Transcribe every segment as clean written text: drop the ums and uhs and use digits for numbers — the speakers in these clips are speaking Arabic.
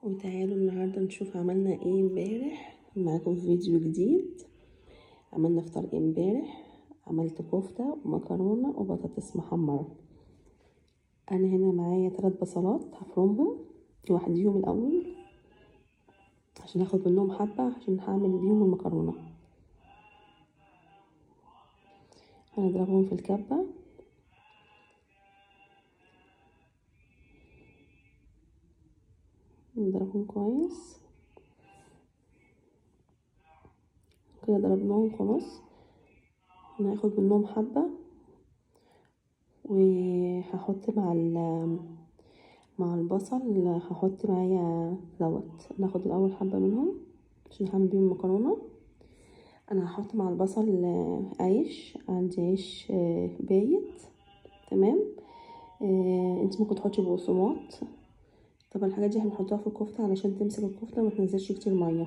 وتعالوا النهاردة نشوف عملنا ايه امبارح معاكم في فيديو جديد. عملنا فطار ايه امبارح. عملت كفتة ومكرونة وبطاطس محمرة. انا هنا معايا 3 بصلات هفرمهم لوحديهم الاول عشان هاخد منهم حبة عشان هعمل بيهم المكرونة. هنضربهم في الكبة نضربهم كويس كده. ضربناهم خلاص. هناخد منهم حبة وهحط مع البصل هحط معايا ناخد الاول حبة منهم عشان هعمل بيهم مكرونة. انا هحط مع البصل عيش. عندي عيش بايت تمام. انت ممكن تحطي بقسماط. طبعا الحاجات دي هنحطها في الكفتة علشان تمسك الكفتة وما تنزلش كتير مية.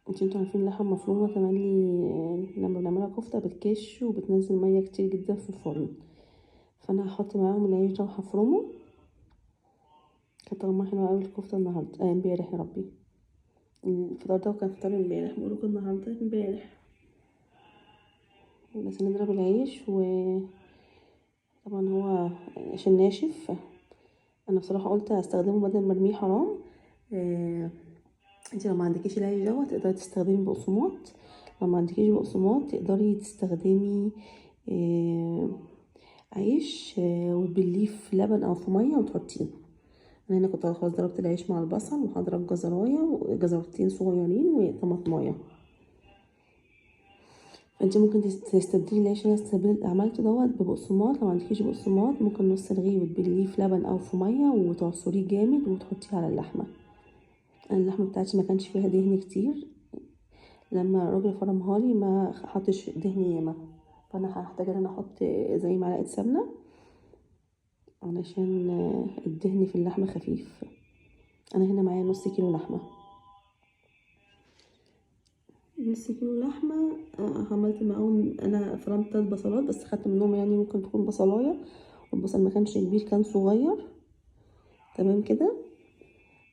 انتوا عارفين اللحمة المفرومة تملي لما بنعملها كفتة بتكش وبتنزل مية كتير جدا في الفرن. فانا هحط معاهم العيش ده وهفرمه. كانت طعمها حلو قوي الكفتة النهارده امبارح يا ربي. الفطار ده كان فطار امبارح بقولك النهارده امبارح. بس نضرب العيش طبعا هو عشان ناشف. انا بصراحه قلت استخدمه بدل ما ارميه حرام. انت لو ما عندكيش العيش دوت تقدري تستخدمي بقسماط. لو ما عندكيش بقسماط تقدري تستخدمي عيش وتبليه في لبن او في ميه وتحطيه. انا هنا كنت خلاص ضربت العيش مع البصل وهضرب جزرتين صغيرين وطماطمايه. انت ممكن تستبدلي العيش اللي انا عملته دوت ببقسماط. لو ما عندكيش بقسماط ممكن نص رغيف وتبليه في لبن او في ميه وتعصريه جامد وتحطيه على اللحمه. انا اللحمه بتاعتي ما كانش فيها دهن كتير. لما الراجل فرمها لي ما حطش دهن ياما. فانا هحتاج ان انا احط زي معلقه سمنه علشان الدهن في اللحمه خفيف. انا هنا معايا نص كيلو لحمه. نص كيلو لحمه. عملت معاهم انا فرمت 3 بصلات بس خدت منهم يعني ممكن تكون بصلايه والبصل ما كانش كبير كان صغير تمام كده.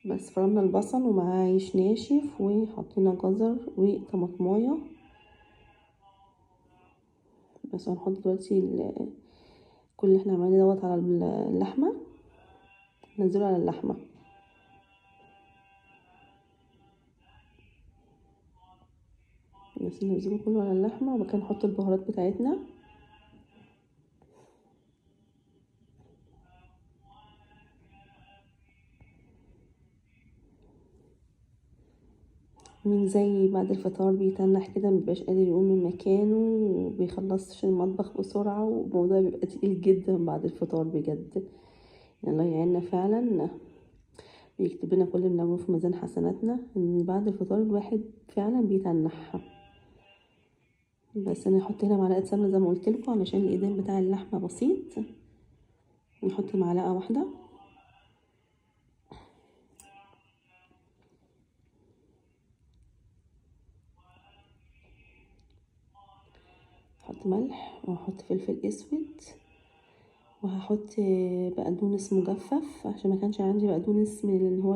بس فرمنا البصل ومعاه عيش ناشف وحطينا جزر وطماطمايه. بس هنحط دلوقتي كل اللي احنا عملناه دوت على اللحمه. ننزله على اللحمه. بس ننزله كله على اللحمه وبعد كده نحط البهارات بتاعتنا. مين زي بعد الفطار بيتنح كده مبيبقاش قادر يقوم من مكانه وبيخلصش المطبخ بسرعة والموضوع بيبقى تقيل جدا بعد الفطار بجد. يعني الله يعيننا فعلا. بيكتب لنا كل اللي بنعمله في ميزان حسناتنا ان بعد الفطار الواحد فعلا بيتنح. بس انا هحط هنا معلقة سمنة زي ما قلت لكم علشان الايدين بتاع اللحمة بسيط. نحط معلقة واحدة. هحط ملح وهحط فلفل اسود وهحط بقدونس مجفف عشان ما كانش عندي بقدونس من اللي هو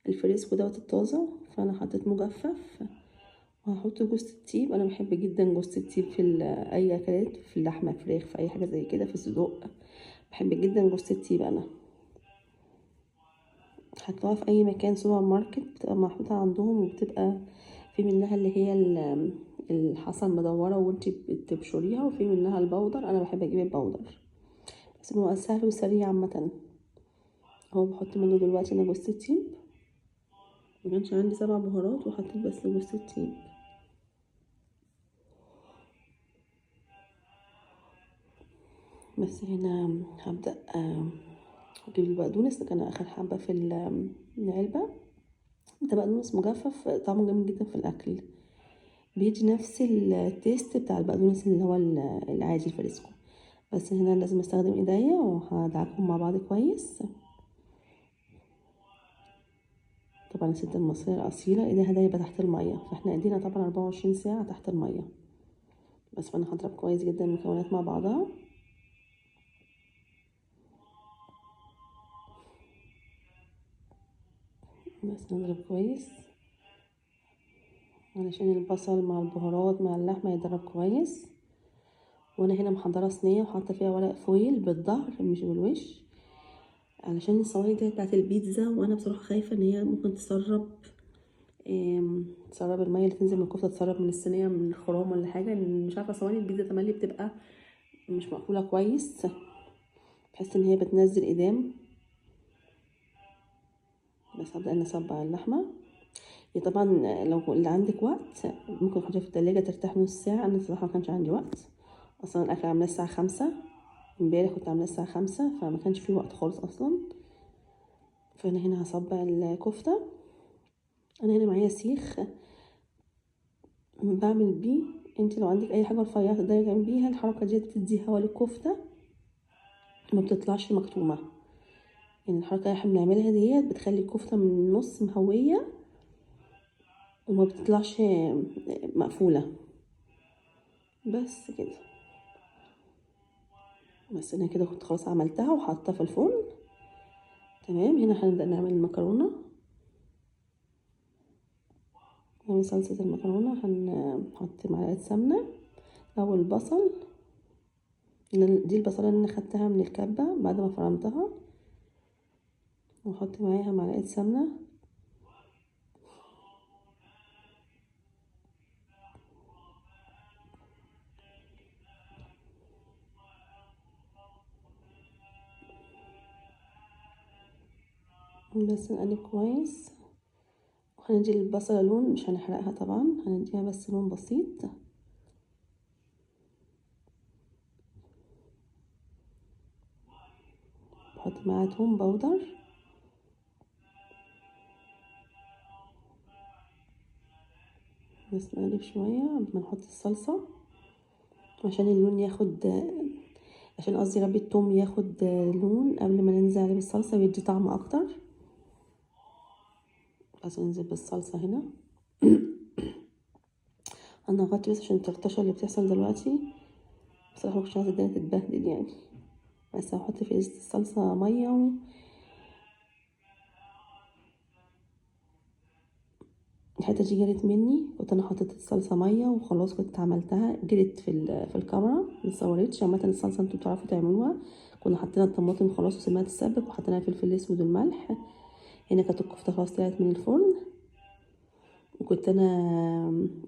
الفريسكو دوت الطازه فانا حطيت مجفف. وهحط جوز الطيب. انا بحب جدا جوز الطيب في اي اكلات في اللحمه فراخ في اي حاجه زي كده في الصدوق. بحب جدا جوز الطيب انا. هتلاقوها في اي مكان سوبر ماركت بتبقى محطوطه عندهم وبتبقى في منها اللي هي الحصى المدوره وانتي بتبشريها وفي منها البودر. انا بحب اجيب البودر بس بيبقى سهل وسريع عامه. اهو بحط منه دلوقتي انا جوز الطيب. مكانش عندي 7 بهارات وحطيت بس جوز الطيب. بس هنا هبدأ اجيب البقدونس ده كان اخر حبة في العلبة. ده بقدونس مجفف طعمه جميل جدا في الاكل. بيدي نفس التيست بتاع البقدونس اللي هو العادي الفريسكو. بس هنا لازم استخدم ايديا وهدعكهم مع بعض كويس. طبعا الست المصرية الأصيلة ايديها دايبة تحت المية فاحنا ايدينا طبعا 24 ساعة تحت المية. بس فانا هضرب كويس جدا المكونات مع بعضها. بس نضرب كويس علشان البصل مع البهارات مع اللحمة يضرب كويس. وانا هنا محضرة صينية وحاطة فيها ورق فويل بالظهر مش بالوش، علشان الصواني دي بتاعت البيتزا، وانا بصراحة خايفة ان هي ممكن تسرب المية اللي تنزل من الكفتة، تسرب من الصينية من الخرام ولا حاجة. مش عارفة صواني البيتزا تملي بتبقى مش مقفولة كويس، بحس ان هي بتنزل ايدام. بس هبدأ نصبع اللحمة. طبعا لو اللي عندك وقت ممكن تحطيها في التلاجة ترتاح نص ساعة. انا الصراحة مكانش عندي وقت، اصلا الاكل عاملاه الساعة 5، امبارح كنت عاملاه الساعة 5، فما كانش فيه وقت خالص اصلا. فانا هنا هصبع الكفتة. انا هنا معايا سيخ بعمل بيه، انت لو عندك اي حاجة رفيعة تقدري تعملي بيها. الحركة دي بتدي هوا للكفتة، ما بتطلعش مكتومة. يعني الحركة اللي احنا بنعملها ديت بتخلي الكفتة من النص مهوية وما بتطلعش مقفولة. بس كده. بس انا كده كنت خلاص عملتها وحطيتها في الفرن. تمام. هنا هنبدأ نعمل المكرونة. نعمل صلصة المكرونة. هنحط معلقة سمنة. اول البصل، دي البصلة اللي انا خدتها من الكبة بعد ما فرمتها، واحط معاها معلقة سمنة. بس نقلب كويس، وهندي البصلة لون، مش هنحرقها طبعا، هنديها بس لون بسيط. بحط معاها توم باودر. بس نقلب شوية قبل ما نحط الصلصة عشان اللون ياخد، عشان قصدي ربي التوم ياخد لون قبل ما ننزل عليه بالصلصة ويدي طعم اكتر. بس ننزل بالصلصة هنا. انا غطي بس عشان الطرطشة اللي بتحصل دلوقتي، بصراحة مش عايزة الدنيا تتبهدل يعني. بس هحط في ازازة الصلصة مية الحته دي جرت مني، كنت انا حطيت الصلصه ميه وخلاص كنت عملتها، جرت في الكاميرا متصورتش. عامه الصلصه انتوا بتعرفوا تعملوها. كنا حطينا الطماطم خلاص وسيبناها تتسبك، وحطينا الفلفل الاسود والملح. هنا كانت الكفته خلاص طلعت من الفرن، وكنت انا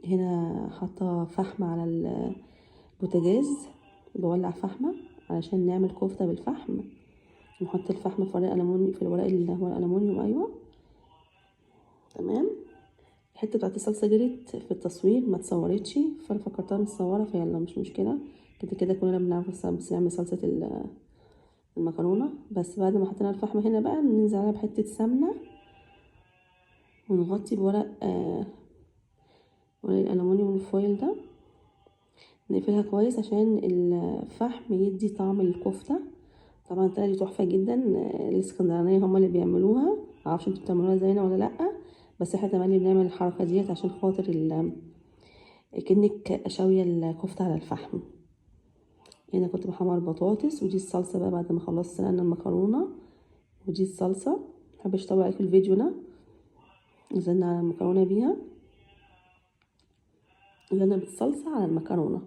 هنا حاطه فحم على البوتاجاز، بولع فحمه علشان نعمل كفته بالفحم. نحط الفحم في ورق الالومنيوم، في الورق اللي هو الالومنيوم. ايوه تمام. الحته بتاعت الصلصه جرت في التصوير ما اتصورتش، فانا فكرتها متصوره، فيلا مش مشكله. كده كده كلنا بنعرف نعمل صلصه المكرونه. بس بعد ما حطينا الفحم هنا بقى ننزل عليها بحته سمنه، ونغطي بورق ورق الالومنيوم الفويل ده، نقفلها كويس عشان الفحم يدي طعم الكفته. طبعا الطريقه دي تحفه جدا. الاسكندرانيه هما اللي بيعملوها، معرفش انتوا بتعملوها زينا ولا لا، بس احنا تملي بنعمل الحركه ديت عشان خاطر كأنك شاوية الكفتة على الفحم. هنا كنت بحمر بطاطس، ودي الصلصة بقى بعد ما خلصت سلقنا المكرونة. ودي الصلصة، محبش اطول عليكم الفيديو ده. نزلنا على المكرونة بيها، نزلنا بالصلصة على المكرونة.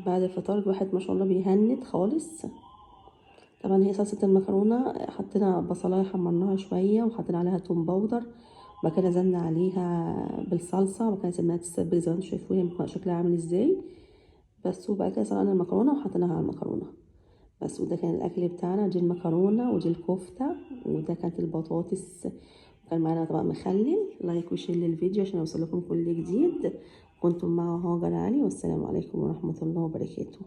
بعد الفطار الواحد ما شاء الله بيهند خالص. طبعا هي صلصة المكرونة حطينا بصلاية حمرناها شوية وحطينا عليها توم باودر، وبعد كده نزلنا عليها بالصلصة، وبعد كده سيبناها تتسبك زي ما انتوا شايفين شكلها عامل ازاي. بس وبعد كده سلقنا المكرونة وحطيناها على المكرونة. بس وده كان الاكل بتاعنا. دي المكرونه ودي الكفته وده كانت البطاطس، وكان معانا طبق مخلل. لايك وشير للفيديو عشان يوصلكم كل جديد. كنتم مع هاجر علي، والسلام عليكم ورحمه الله وبركاته.